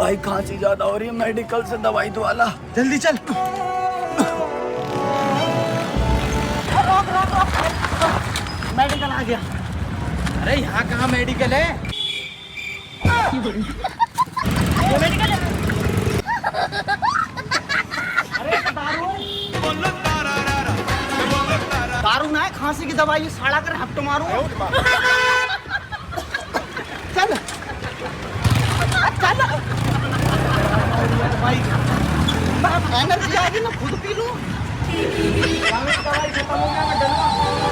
भाई खांसी ज्यादा हो रही है, मेडिकल से दवाई दवा ला। जल्दी चल। मेडिकल आ गया। अरे यहाँ कहाँ मेडिकल है? ये मेडिकल है। अरे दारू ना है, खांसी की दवाई साड़ा कर हफ्तो मारू। चल चल भाई, एनर्जी आ गई ना, खुद पी लूं। दवाई खत्म हो गया, मैं डलवा।